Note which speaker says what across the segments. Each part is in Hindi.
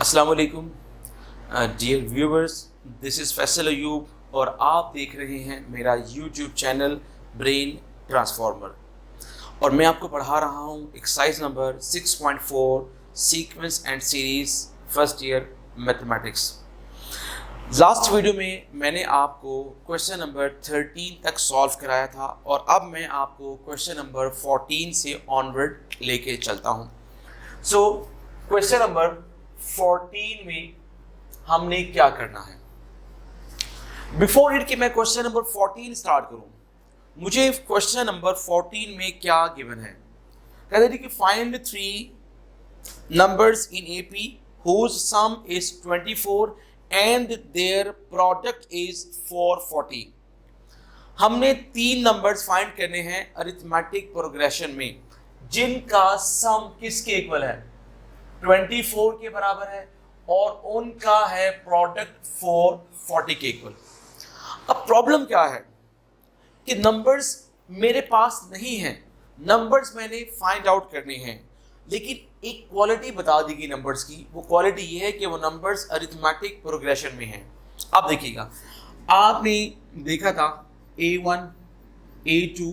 Speaker 1: अस्सलाम वालेकुम dear viewers, this is Faisal Ayub और आप देख रहे हैं मेरा यूट्यूब चैनल ब्रेन ट्रांसफॉर्मर। और मैं आपको पढ़ा रहा हूँ exercise number 6.4 sequence and series first year mathematics. Last video में मैंने आपको क्वेश्चन नंबर 13 तक सॉल्व कराया था और अब मैं आपको क्वेश्चन नंबर 14 से ऑनवर्ड लेके चलता हूँ। सो क्वेश्चन नंबर 14 में हमने क्या करना है। बिफोर इट कि मैं क्वेश्चन नंबर 14 स्टार्ट करूं, मुझे क्वेश्चन नंबर 14 में क्या गिवन है। कहते हैं कि find 3 numbers in AP whose sum is 24 and their product is 440। हमने 3 नंबर्स फाइंड करने हैं अरिथमेटिक प्रोग्रेशन में जिनका सम किसके इक्वल है, 24 के बराबर है और उनका है प्रोडक्ट 440 के इक्वल। अब प्रॉब्लम क्या है कि नंबर्स मेरे पास नहीं है, नंबर्स मैंने फाइंड आउट करने हैं, लेकिन एक क्वालिटी बता दी गई नंबर्स की। वो क्वालिटी ये है कि वो नंबर्स अरिथमेटिक प्रोग्रेशन में हैं। अब देखिएगा, आपने देखा था A1, A2,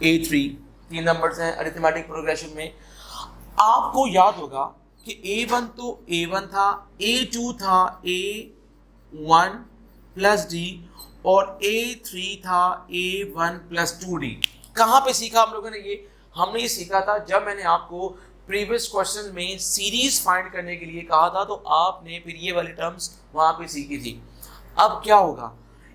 Speaker 1: A3 3 नंबर्स हैं अरिथमेटिक प्रोग्रेशन में। आपको याद होगा कि A1 तो A1 था, A2 था A1 प्लस D और A3 था A1 प्लस 2D। कहाँ पे सीखा हम लोगों ने ये? हमने ये सीखा था जब मैंने आपको प्रीवियस क्वेश्चन में सीरीज फाइंड करने के लिए कहा था, तो आपने फिर ये वाली टर्म्स वहाँ पे सीखी थी। अब क्या होगा,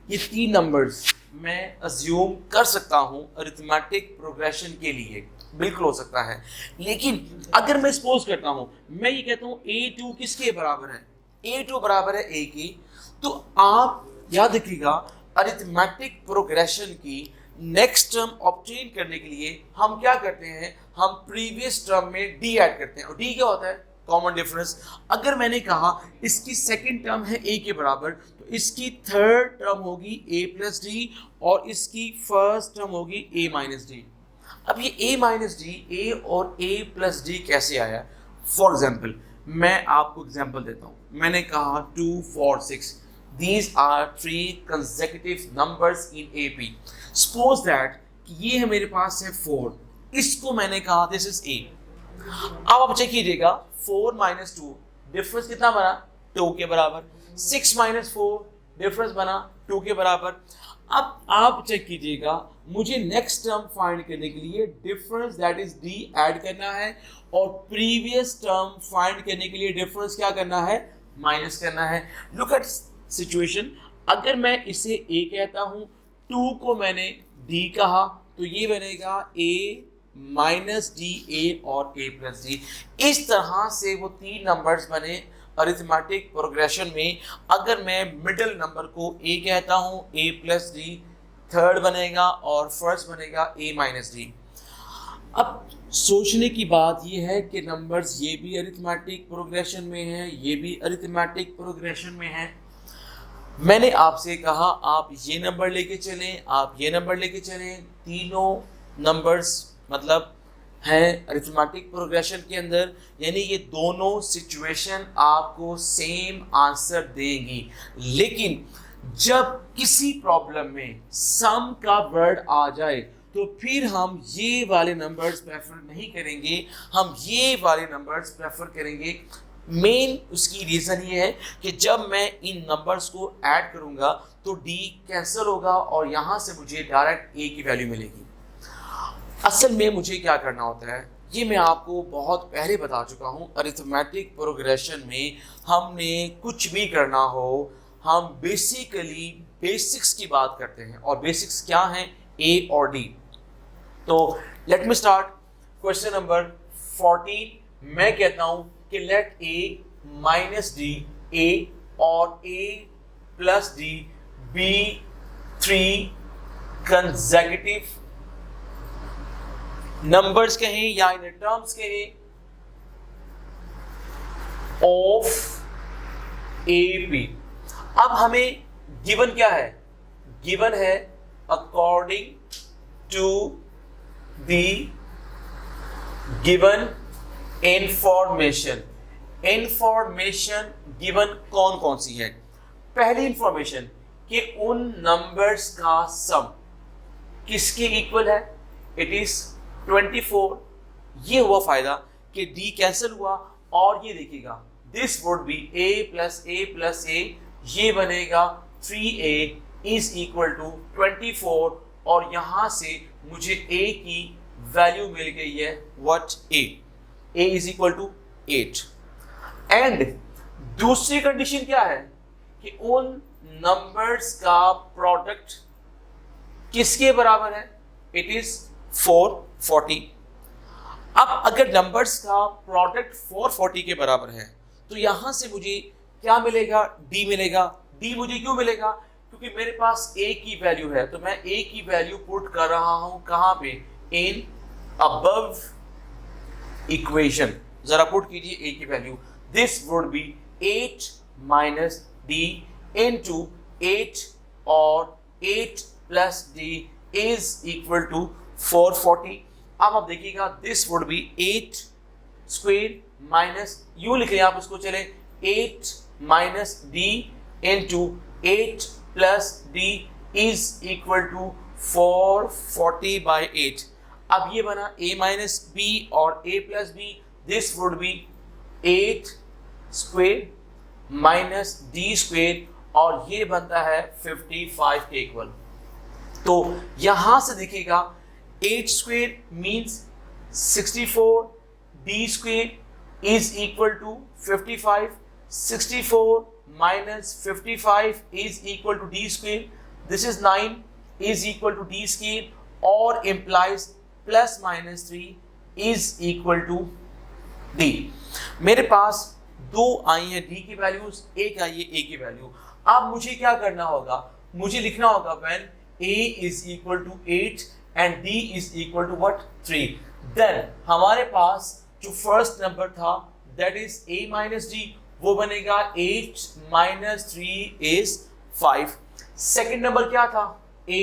Speaker 1: ये 3 नंबर्स मैं अज्यूम कर सकता हूँ अरिथमेटिक प्रोग्रेशन के लिए, बिल्कुल हो सकता है। लेकिन अगर मैं सपोज करता हूँ, मैं ये कहता हूँ A2 किसके बराबर है, A2 बराबर है A की, तो आप याद रखिएगा अरिथमेटिक प्रोग्रेशन की नेक्स्ट टर्म ऑब्टेन करने के लिए हम क्या करते हैं, हम प्रीवियस टर्म में D ऐड करते हैं। और D क्या होता है? Common difference. अगर मैंने कहा इसकी सेकंड टर्म है A के बराबर, तो इसकी थर्ड टर्म होगी A प्लस डी और इसकी फर्स्ट टर्म होगी A माइनस डी। अब ये A माइनस डी, A और A प्लस डी कैसे आया? फॉर एग्जाम्पल मैं आपको एग्जाम्पल देता हूँ। मैंने कहा 2, 4, 6, these are 3 consecutive numbers in AP। Suppose that ये है मेरे पास है 4, इसको मैंने कहा this is A। अब आप चेक कीजिएगा 4 माइनस 2 डिफरेंस कितना बना, 2 के बराबर। 6 माइनस 4 डिफरेंस बना 2 के बराबर। अब आप चेक कीजिएगा, मुझे नेक्स्ट टर्म फाइंड करने के लिए difference that is D add करना है और प्रीवियस टर्म फाइंड करने के लिए डिफरेंस क्या करना है, माइनस करना है। लुक एट सिचुएशन, अगर मैं इसे A कहता हूं, 2 को मैंने D कहा, तो ये बनेगा A माइनस डी A और A प्लस D। इस तरह से वो 3 नंबर्स बने अरिथमेटिक प्रोग्रेशन में। अगर मैं मिडिल नंबर को A कहता हूं, A प्लस D, थर्ड बनेगा और फर्स्ट बनेगा A माइनस D। अब सोचने की बात यह है कि नंबर्स ये भी अरिथमेटिक प्रोग्रेशन में हैं, ये भी अरिथमेटिक प्रोग्रेशन में हैं। मैंने आपसे कहा आप ये नंबर लेके चलें, आप ये नंबर लेके चलें, तीनों नंबर्स मतलब हैं अरिथमेटिक प्रोग्रेशन के अंदर, यानी ये दोनों सिचुएशन आपको सेम आंसर देंगी। लेकिन जब किसी प्रॉब्लम में सम का वर्ड आ जाए तो फिर हम ये वाले नंबर्स प्रेफर नहीं करेंगे, हम ये वाले नंबर्स प्रेफर करेंगे। मेन उसकी रीज़न ये है कि जब मैं इन नंबर्स को ऐड करूंगा तो D कैंसिल होगा और यहाँ से मुझे डायरेक्ट A की वैल्यू मिलेगी। असल में मुझे क्या करना होता है ये मैं आपको बहुत पहले बता चुका हूँ। अरिथमेटिक प्रोग्रेशन में हमने कुछ भी करना हो, हम बेसिकली बेसिक्स की बात करते हैं। और बेसिक्स क्या हैं? A और D। तो let me start question number 14। मैं कहता हूं कि let A minus D, A और A plus D be 3 consecutive numbers कहें या इन टर्म्स कहें ऑफ AP। अब हमें गिवन क्या है? गिवन है according to the given information information given कौन कौन सी है? पहली इंफॉर्मेशन कि उन नंबर्स का सम किसके इक्वल है, इट इज 24। ये हुआ फायदा कि डी कैंसिल हुआ और ये देखिएगा this would be a plus a, ये बनेगा 3a इज इक्वल टू 24 और यहां से मुझे a की वैल्यू मिल गई है what a is equal to 8। And दूसरी कंडीशन क्या है कि उन नंबर्स का प्रोडक्ट किसके बराबर है, इट इज 440। अब अगर नंबर्स का प्रोडक्ट 440 के बराबर है तो यहां से मुझे क्या मिलेगा, डी मिलेगा। डी मुझे क्यों मिलेगा, क्योंकि मेरे पास a की वैल्यू है तो मैं a की वैल्यू पुट कर रहा हूं कहां पे, इन अबव इक्वेशन। जरा पुट कीजिए a की value, this would be 8 minus d into 8 और 8 plus d is equal to 440। अब आप देखिएगा this would be 8 square minus, यूं लिख लें आप इसको, चले 8 minus d into 8 plus d is equal to 440 by 8। अब ये बना a माइनस बी और a plus b, this would be 8 square minus D square और ये बनता है 55 के इक्वल। तो यहां से देखिएगा 8 square means 64, d square is equal to 55, 64 minus 55 is equal to d square, this is 9 is equal to d square or implies plus minus 3 is equal to d। मेरे पास दो आई है d की वैल्यूज, एक आई है a की वैल्यू। अब मुझे क्या करना होगा, मुझे लिखना होगा when a is equal to 8 and d is equal to what, 3, then हमारे पास जो फर्स्ट नंबर था that is a minus d, वो बनेगा 8 माइनस 3 इज 5। सेकेंड नंबर क्या था, a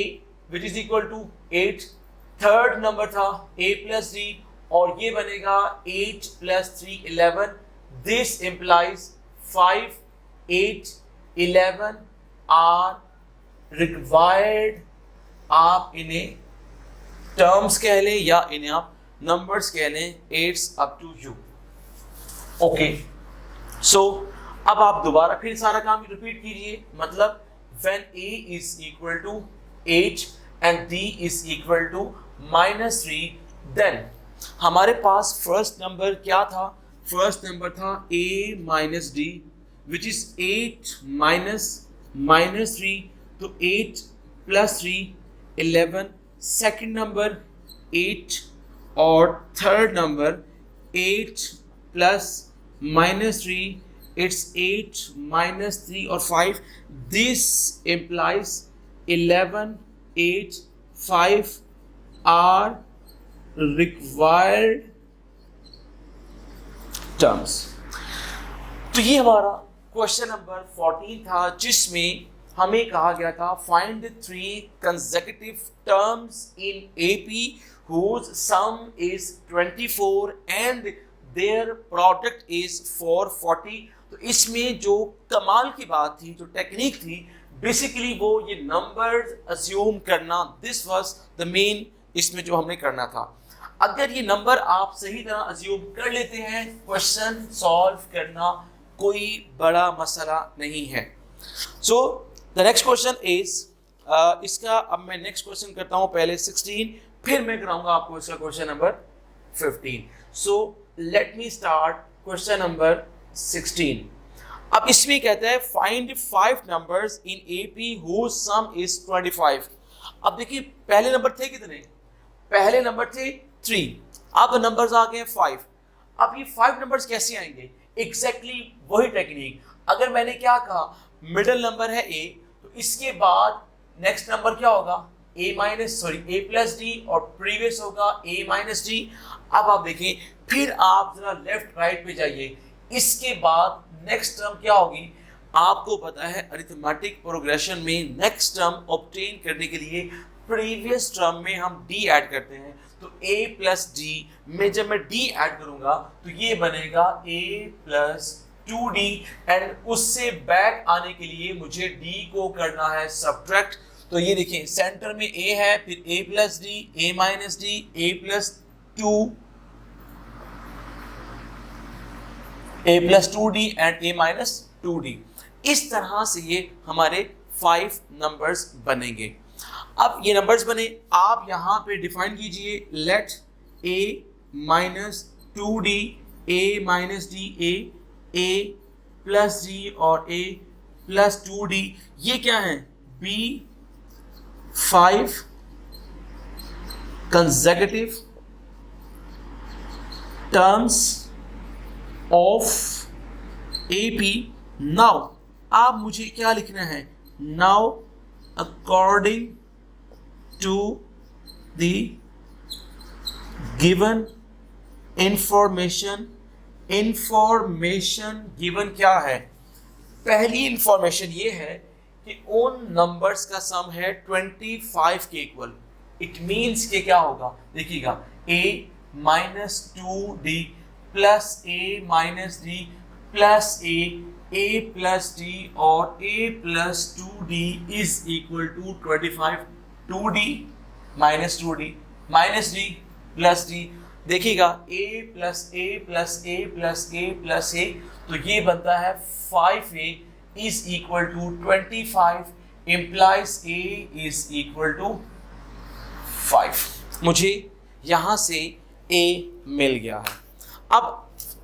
Speaker 1: which is equal to 8। Third number था a प्लस d और ये बनेगा 8 plus 3 11। This implies 5 8 11 are required. आप इन्हें टर्म्स कह लें या इन्हें आप नंबर्स कह लें, it's up to you. Okay, so अब आप दोबारा फिर सारा काम रिपीट कीजिए, मतलब when a is equal to 8 and d is equal to -3, then हमारे पास फर्स्ट नंबर क्या था, फर्स्ट नंबर था a minus d which is 8 minus -3, तो 8 plus 3 11। सेकेंड नंबर 8 और third number 8 plus -3, it's 8 minus 3 or 5, this implies 11 8 5 are required terms। तो ये हमारा क्वेश्चन नंबर 14 था जिसमें हमें कहा गया था find 3 consecutive terms in AP whose sum is 24 and their product is 440। तो इसमें जो कमाल की बात थी, जो टेक्निक थी, बेसिकली वो ये नंबर अज्यूम करना, दिस वाज द मेन इसमें जो हमने करना था। अगर ये नंबर आप सही तरह अज्यूम कर लेते हैं, क्वेश्चन सॉल्व करना कोई बड़ा मसला नहीं है। So the next question is, इसका अब मैं नेक्स्ट क्वेश्चन करता हूँ पहले 16, फिर मैं कराऊंगा आपको इसका क्वेश्चन नंबर 15। सो let me start question number 16। अब इसमें कहता है find 5 numbers in AP whose sum is 25। अब देखिए पहले नंबर थे कितने, पहले नंबर थे 3, अब नंबर्स आ गए 5। अब ये 5 नंबर्स कैसे आएंगे, एग्जैक्टली वही टेक्निक। अगर मैंने क्या कहा, मिडिल नंबर है a, तो इसके बाद नेक्स्ट नंबर क्या होगा, a प्लस डी और प्रीवियस होगा a माइनस डी। अब आप देखें, फिर आप जरा लेफ्ट राइट पे जाइए, इसके बाद नेक्स्ट टर्म क्या होगी, आपको पता है अरिथमेटिक प्रोग्रेशन में नेक्स्ट टर्म ऑब्टेन करने के लिए प्रीवियस टर्म में हम डी ऐड करते हैं, तो a प्लस डी में जब मैं d ऐड करूंगा तो ये बनेगा a प्लस 2d, एंड उससे बैक आने के लिए मुझे d को करना है सब्ट्रैक्ट। तो ये देखिए सेंटर में a है, फिर a plus D, a minus d, a plus 2d and a minus 2d। इस तरह से ये हमारे 5 नंबर्स बनेंगे। अब ये नंबर्स बने, आप यहाँ पे डिफाइन कीजिए, let a minus 2d, a minus d, a plus d और a प्लस 2d, ये क्या है, b 5 consecutive terms of AP। Now आप मुझे क्या लिखना है, now according to the given information given क्या है, पहली इंफॉर्मेशन ये है कि उन नंबर्स का सम है 25 के इक्वल। इट मीन्स कि क्या होगा, देखिएगा a minus 2d plus a minus d plus a plus d और a plus 2d is equal to 25। 2d minus 2d minus d plus d, देखिएगा a plus a plus a plus a plus a, तो ये बनता है 5a is equal to 25, implies a is equal to 5। मुझे यहां से a मिल गया है। अब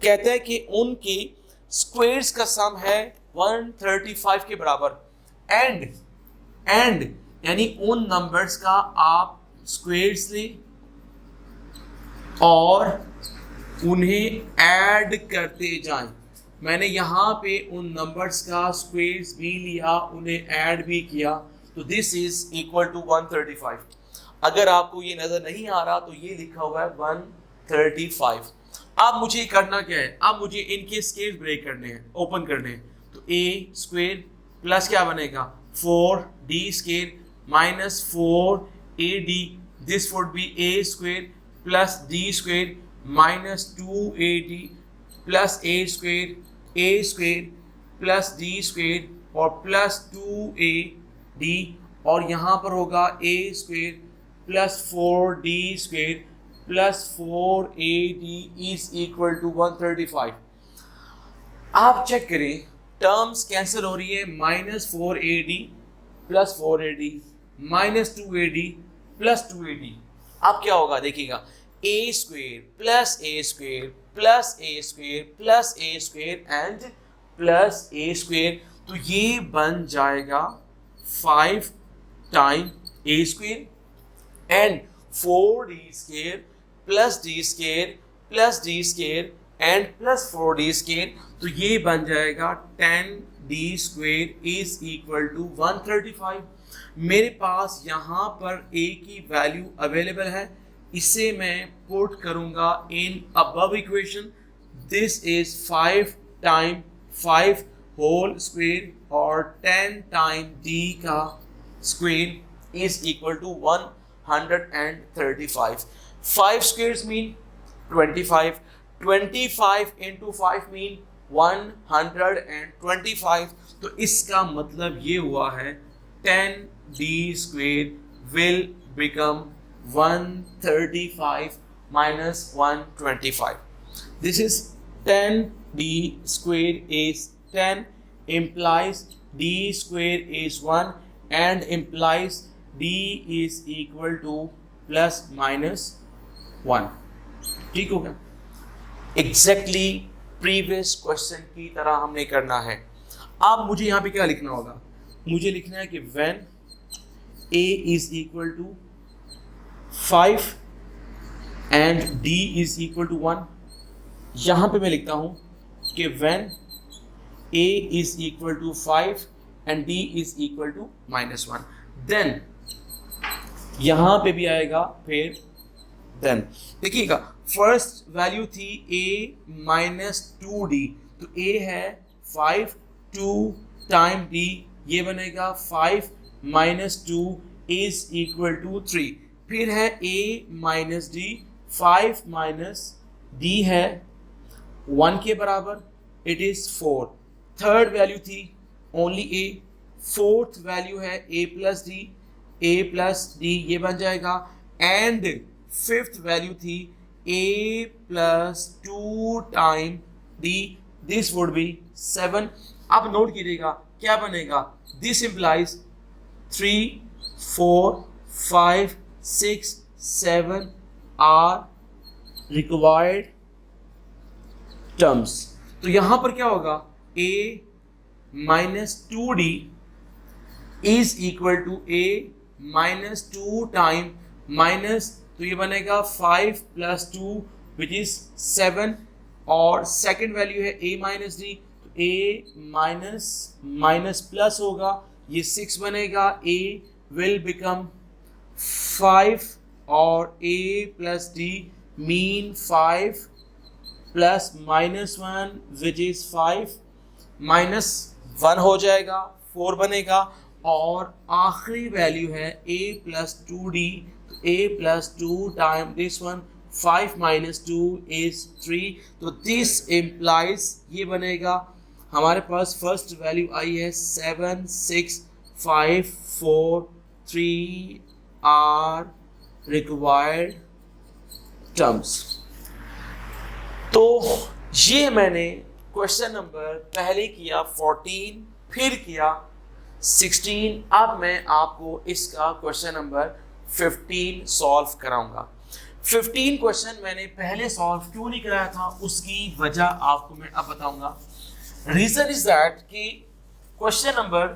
Speaker 1: कहते हैं कि उनके स्क्वायर्स का सम है 135 के बराबर, एंड यानी उन नंबर्स का आप स्क्वायर्स ले और उन्हें ऐड करते जाएं। मैंने यहाँ पे उन नंबर्स का स्क्वायर्स भी लिया, उन्हें ऐड भी किया, तो दिस इज इक्वल टू 135। अगर आपको ये नजर नहीं आ रहा तो ये लिखा हुआ है 135। अब मुझे करना क्या है, अब मुझे इनके स्क्वायर ब्रेक करने हैं, ओपन करने हैं। तो a स्क्वायर प्लस क्या बनेगा 4d square minus 4ad, this would be a square plus d square minus 2ad plus a square plus d square और प्लस 2ad, और यहाँ पर होगा a square plus 4d square plus 4ad is equal to 135। आप चेक करें, टर्म्स कैंसिल हो रही है, minus 4ad plus 4ad minus 2ad plus 2ad। अब क्या होगा, देखिएगा a square plus a square plus a square plus a square and plus a square, तो ये बन जाएगा 5 time a square and 4d square plus d square plus d square and plus 4d square, तो ये बन जाएगा 10d square is equal to 135। मेरे पास यहाँ पर a की वैल्यू अवेलेबल है, इसे मैं पुट करूँगा in above equation. This is 5 time 5 whole square और 10 टाइम d का square is equal to 135। 5 squares mean 25, 25 into 5 mean 125। तो इसका मतलब ये हुआ है 10d square will become 135 minus 125. This is 10d square is 10 implies d square is 1 and implies d is equal to plus minus 1। ठीक हो गया, एग्जैक्टली प्रीवियस क्वेश्चन की तरह हमने करना है। अब मुझे यहाँ पे क्या लिखना होगा, मुझे लिखना है कि when a is equal to 5 and d is equal to 1, यहाँ पे मैं लिखता हूँ कि when a is equal to 5 and d is equal to -1, then यहाँ पे भी आएगा फिर देन। देखिएगा फर्स्ट वैल्यू थी a माइनस 2d, तो a है 5 2 टाइम d, ये बनेगा 5 माइनस 2 इज इक्वल टू 3। फिर है a minus d, 5 minus d है 1 के बराबर, इट इज 4। थर्ड वैल्यू थी ओनली a, फोर्थ वैल्यू है a प्लस डी, ये बन जाएगा। एंड फिफ्थ वैल्यू थी a plus 2 time d, this would be 7। अब नोट कीजिएगा क्या बनेगा, this implies 3, 4, 5, 6, 7 are required terms. तो यहां पर क्या होगा, a minus 2d is equal to a minus 2 time minus, तो ये बनेगा 5 प्लस 2 विच इज 7। और सेकेंड वैल्यू है a माइनस डी, तो a माइनस माइनस प्लस होगा, ये 6 बनेगा, a विल बिकम 5 और a plus D mean 5 plus minus 1 which is 5, minus 1 हो जाएगा, 4 बनेगा। और आखिरी वैल्यू है a plus 2d, a plus 2 time this one, 5 minus 2 is 3। तो दिस इम्प्लाइज ये बनेगा, हमारे पास फर्स्ट वैल्यू आई है 7, 6, 5, 4, 3 आर रिक्वायर्ड टर्म्स। तो ये मैंने क्वेश्चन नंबर पहले किया 14, फिर किया 16, अब मैं आपको इसका क्वेश्चन नंबर 15 सॉल्व कराऊंगा। 15 क्वेश्चन मैंने पहले सॉल्व क्यों नहीं कराया था, उसकी वजह आपको मैं अब बताऊंगा। रीजन इज दैट कि क्वेश्चन नंबर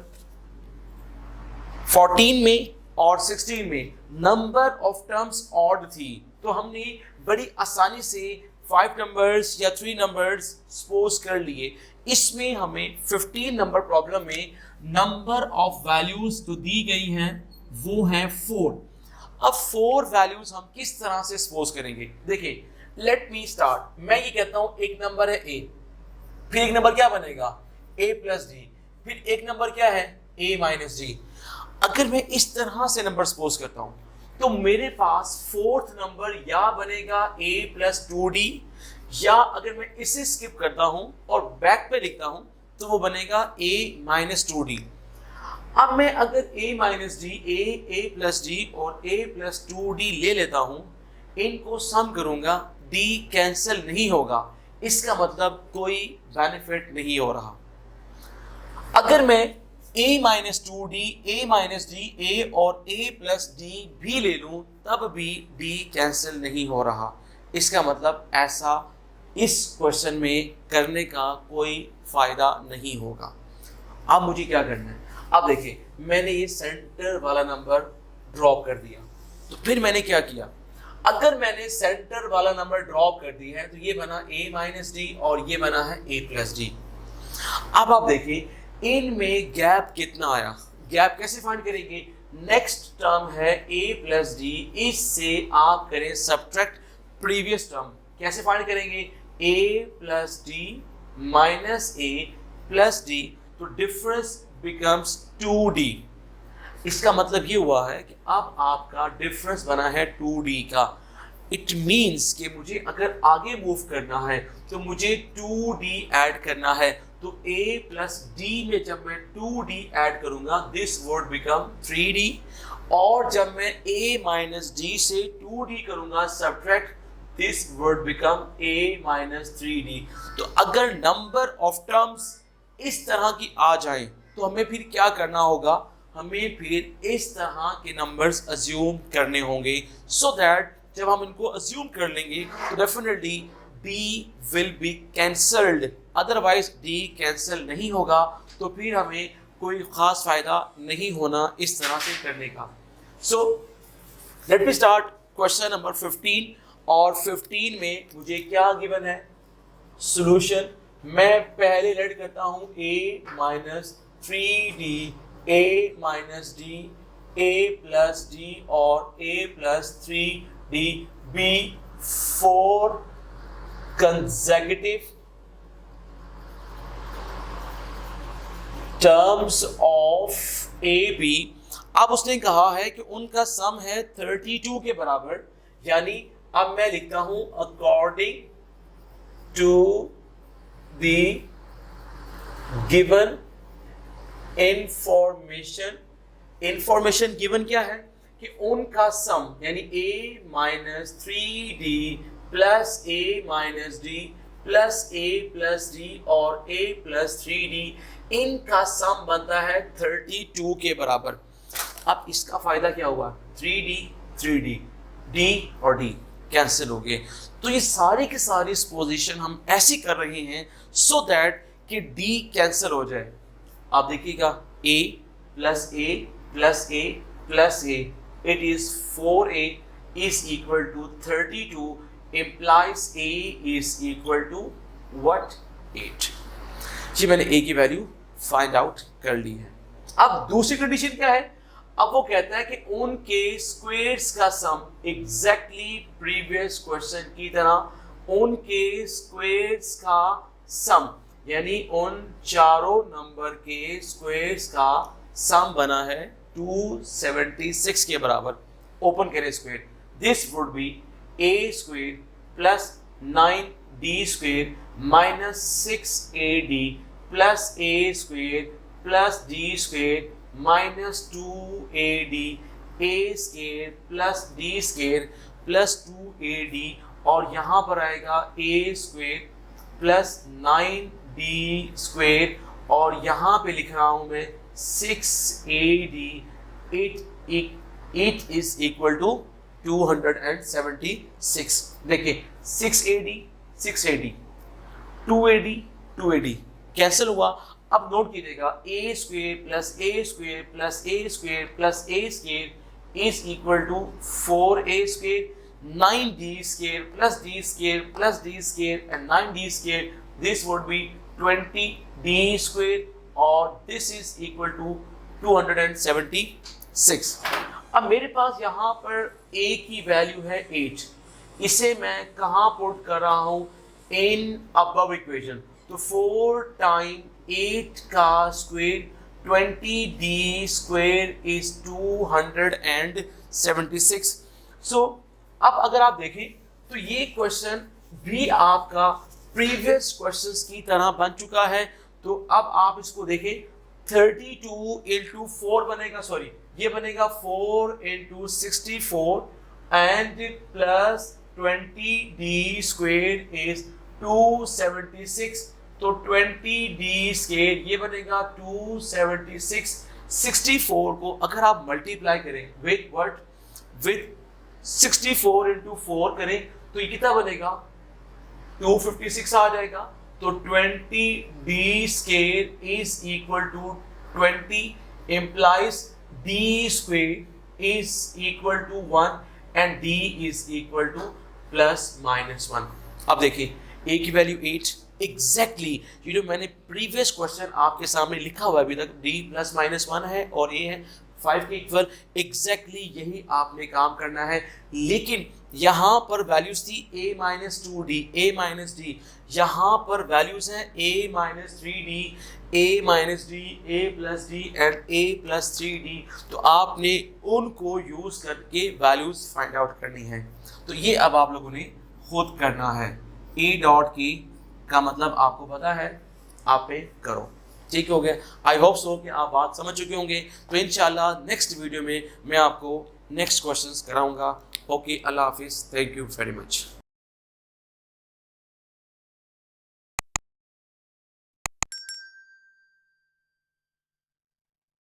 Speaker 1: 14 में और 16 में नंबर ऑफ टर्म्स ऑड थी, तो हमने बड़ी आसानी से 5 नंबर्स या 3 नंबर्स सपोज कर लिए। इसमें हमें 15 नंबर प्रॉब्लम में नंबर ऑफ वैल्यूज तो दी गई हैं वो है 4। अब 4 वैल्यूज हम किस तरह से सपोज करेंगे, देखिए लेट मी स्टार्ट। मैं ये कहता हूं एक नंबर है a, फिर एक नंबर क्या बनेगा a प्लस डी, फिर एक नंबर क्या है a माइनस डी। अगर मैं इस तरह से नंबर सपोज करता हूं तो मेरे पास फोर्थ नंबर या बनेगा a प्लस 2d, या अगर मैं इसे स्किप करता हूं और बैक पे लिखता हूं तो वो बनेगा a माइनस 2d। अब मैं अगर a minus d, a plus d और a प्लस 2d ले लेता हूं, इनको सम करूंगा, d कैंसिल नहीं होगा, इसका मतलब कोई बेनिफिट नहीं हो रहा। अगर मैं a minus 2d, a minus d, a और a प्लस डी भी ले लूं तब भी d कैंसिल नहीं हो रहा, इसका मतलब ऐसा इस क्वेश्चन में करने का कोई फायदा नहीं होगा। अब मुझे क्या करना है, अब देखिए मैंने ये सेंटर वाला नंबर ड्रॉप कर दिया, तो फिर मैंने क्या किया, अगर मैंने सेंटर वाला नंबर ड्रॉप कर दिया है तो ये बना a माइनस डी और ये बना है a प्लस डी। अब आप देखिए इनमें गैप कितना आया, गैप कैसे फाइंड करेंगे, नेक्स्ट टर्म है a प्लस डी, इससे आप करें सब्ट्रैक्ट प्रीवियस टर्म, कैसे फाइंड करेंगे, a plus D minus a plus D, तो डिफरेंस बिकम्स 2d। इसका मतलब ये हुआ है कि अब आपका डिफरेंस बना है 2d का। इट मीन्स कि मुझे अगर आगे मूव करना है तो मुझे 2d ऐड करना है, तो a प्लस d में जब मैं 2d ऐड करूंगा दिस वुड बिकम 3d, और जब मैं a माइनस d से 2d करूंगा subtract this would become a minus 3d। तो अगर नंबर ऑफ टर्म्स इस तरह की आ जाएं तो हमें फिर क्या करना होगा, हमें फिर इस तरह के नंबर्स अज्यूम करने होंगे, सो दैट जब हम इनको अज्यूम कर लेंगे तो definitely d will be cancelled, otherwise d cancel नहीं होगा, तो फिर हमें कोई खास फायदा नहीं होना इस तरह से करने का। So let me start question number 15, और 15 में मुझे क्या गिवन है, सॉल्यूशन। मैं पहले रेड करता हूं a minus 3d, a minus d, a plus d और a plus 3d be 4 consecutive terms of ab। अब उसने कहा है कि उनका सम है 32 के बराबर, यानी अब मैं लिखता हूं according to the given information. Information given क्या है कि उनका सम यानी a minus 3d plus a minus d plus a plus d और a प्लस 3d, इनका सम बनता है 32 के बराबर। अब इसका फायदा क्या हुआ, 3d 3d, d और d कैंसिल हो गए। तो ये सारी की सारी पोजीशन हम ऐसी कर रहे हैं सो दैट कि d कैंसिल हो जाए। आप देखिएगा a plus a plus a plus a, it is 4a is equal to 32 implies a is equal to what, 8। जी मैंने a की वैल्यू फाइंड आउट कर ली है। अब दूसरी कंडीशन क्या है, अब वो कहता है कि उनके स्क्वेयर्स का सम एग्जैक्टली प्रीवियस क्वेश्चन की तरह उनके स्क्वेयर्स का सम यानी उन चारों नंबर के स्क्वेयर्स का सम बना है 276 के बराबर। ओपन करें square, this would be a square plus 9d square minus 6ad plus a square plus d square minus 2ad, a square plus d square plus 2ad, और यहाँ पर आएगा a square plus 9d square, और यहाँ पे लिख रहा हूँ मैं 6ad, it is equal to 276। देखिए 6ad 2ad 2ad कैंसिल हुआ। अब नोट कीजिएगा a square plus a square plus a square plus a square is equal to 4a square, 9d square plus d square plus d square and 9d square, this would be 20d square, और दिस इज इक्वल टू 276। अब मेरे पास यहाँ पर a की वैल्यू है 8, इसे मैं कहाँ पुट कर रहा हूँ, इन अबव इक्वेशन। तो 4 टाइम 8 का स्क्वायर 20d स्क्वायर इज 276। सो अब अगर आप देखें तो ये क्वेश्चन भी आपका प्रीवियस क्वेश्चंस की तरह बन चुका है। तो अब आप इसको देखें, 32 इंटू 4 बनेगा, सॉरी ये बनेगा 4 into 64 and plus 20d square is 276। तो 20d स्क्वायर ये बनेगा 276। 64 को अगर आप मल्टीप्लाई करें विद व्हाट, विद 64 इंटू 4 करें तो ये कितना बनेगा, 256 आ जाएगा। तो 20d square is equal to 20 implies d square is equal to 1 and d is equal to plus minus 1। अब देखिए a की वैल्यू 8 एग्जैक्टली ये जो मैंने प्रीवियस क्वेश्चन आपके सामने लिखा हुआ अभी तक, d प्लस माइनस 1 है और a है 5 के इक्वल, एग्जैक्टली यही आपने काम करना है। लेकिन यहाँ पर वैल्यूज थी a minus 2d, a minus d, यहाँ पर वैल्यूज हैं a minus 3d, a minus d, a plus d and a plus 3d। तो आपने उनको यूज करके वैल्यूज फाइंड आउट करनी है। तो ये अब आप लोगों ने खुद करना है। a डॉट की का मतलब आपको पता है, आप पे करो, ठीक हो गया। आई होप सो कि आप बात समझ चुके होंगे। तो इंशाल्लाह नेक्स्ट वीडियो में मैं आपको नेक्स्ट क्वेश्चंस कराऊंगा। ओके, अल्लाह हाफिज़, थैंक यू वेरी मच।